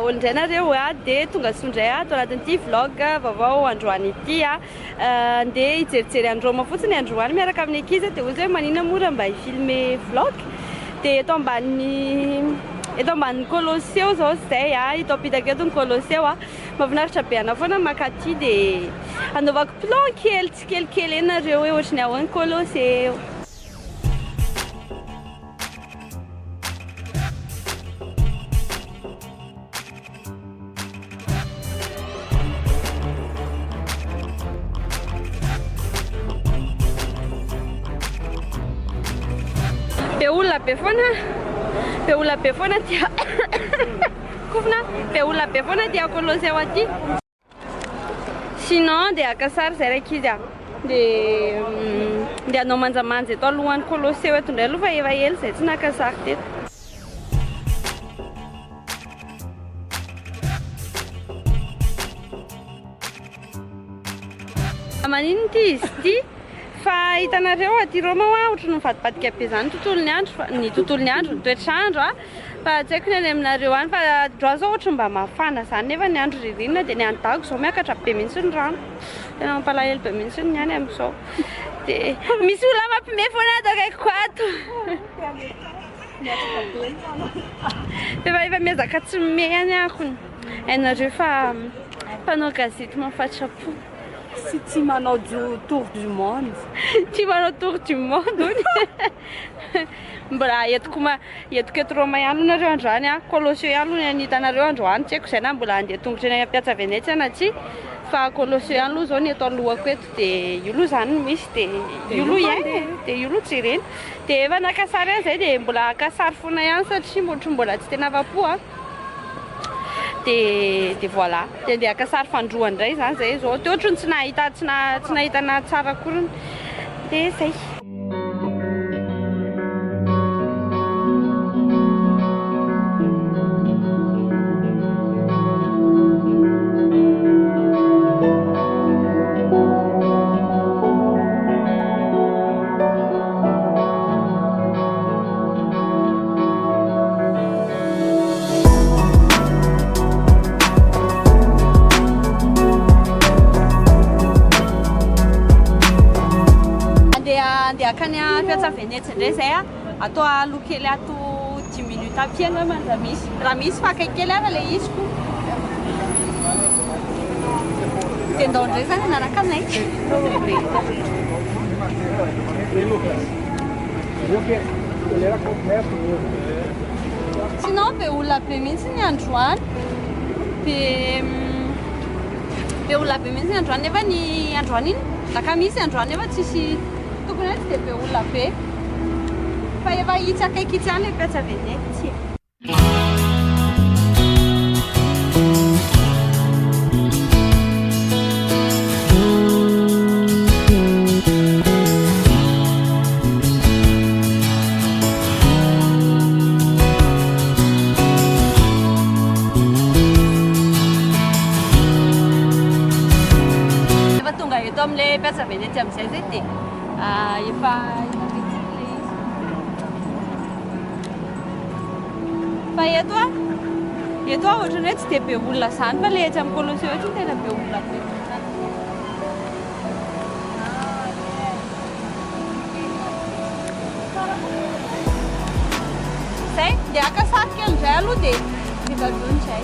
daholo indray nareo dia tonga sondray ato anatin'ity vlog vaovao androany ity andeha hijerijery androma fotsiny androany miaraka amin'ny ankizy dia ozy hoe manina mora mba hifilme vlog dia eto ambanin'ny Colosseo zao zay hita apitaka eto ny Colosseo mahafinaritra be ana foana makaty dia anaovako plan kely tsy kelikely eny nareo hoe ohatrany ahoany Colosseo. Be olona be foana dia kofina be olona be foana dia Colosseo aty. Sinon dia haka sary zay raiky izy dia anao manjamanja eto alohan'ny Colosseo eto indray aloha fa efa hely zay tsy naka sary teto. Maninona ity izy ity fa hitanareo aty Roma ohatry ny mivadibadika be zany ny tontolon'ny andro ny toetrandro fa tsy haiko ny any aminareo any fa androany zao ohatry mba mafana zany nefa ny andro ririnina dia ny andago zao miakatra be mihitsy ny rano tena mampalahelo be mihitsy ny any amin'izao dia misy olona mampime foana ato akaikiko ato efa miezaka tsy mime any ahony hainareo fa mpanao gazety mafatrapo. Si tu manao tour du monde. Tu manao tour du monde hony. Mbola entiko eto Roma ihany nareo androany Colosseo ihany aloha ny hitanareo androany tsy haiko izay na mbola andeha tongotra eny Piazza Venezia na tsy fa Colosseo ihany aloha zao ny eto alohako eto dia io aloha zany misy dia io aloha ihany dia io aloha jerena dia efa naka sary any zay dia mbola haka sary foana ihany satria mbola tsy tena afa-po dia voilà dia haka sary fandroana indray zany zay zao dia ohatrany tsy nahitana tsara akory dia zay. Akany Piazza Venezia indray zay atao aloha kely ato 10 minutes à pied angambany raha misy fa akaiky kely ara le izy ko dia ndao indray zany anaraka aminay. Sinon be olona be mihitsy ny androany be olona be mihitsy ny androany nefa ny androany iny laka misy androany nefa tsisy tokony hoe tsy dia be olona be fa efa hitsy akaiky itsy ihany le Piazza Venezia. Efa tonga eto amin'ilay Piazza Venezia amin'izay zay dia efa fa eto ohatrany hoe tsy dia be olona zany fa le etsy amin'ny Colosseo eto tena be olona be zay dia haka sary kely indray aloha dia vita drony zay.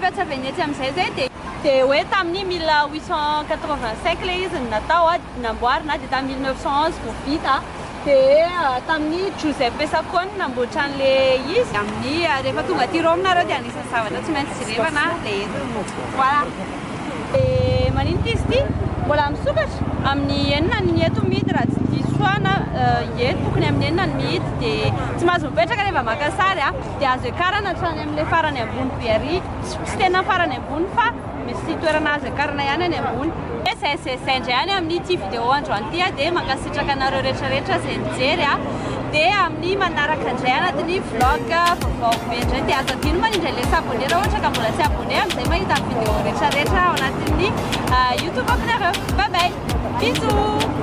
Piazza Venezia amin'izay zay dia hoe tamin'ny 1885 le izy natao namboarina dia tamin'ny 1911 vao vita dia tamin'ny Giuseppe Sacconi namboatra an'le izy amin'ny rehefa tonga aty Rome nareo dia anisan'ny zavatra tsy maintsy jerevana le izy voilà. maninona izy ity mbola misokatra amin'ny enina ny eto mihidy raha tsy diso na eto tokony amin'ny enina ny mihidy dia tsy mahazo mipetraka rehefa maka sary dia azo ekarana hatrany amin'ilay farany ambony be ary tsy tena farany ambony fa misy toerana azo ekarana ihany any ambony zay indray any amin'ity vidéo androany ity dia mankasitraka anareo rehetrarehetra izay mijery dia amin'ny manaraka indray anatin'ny vlog vaovao be indray dia azo adino manindray ilay s'abonner raha ohatra ka mbola tsy abonner amin'izay mahita vidéo rehetrarehetra ao anatin'ny youtube aminareo. Bye bye, bisous.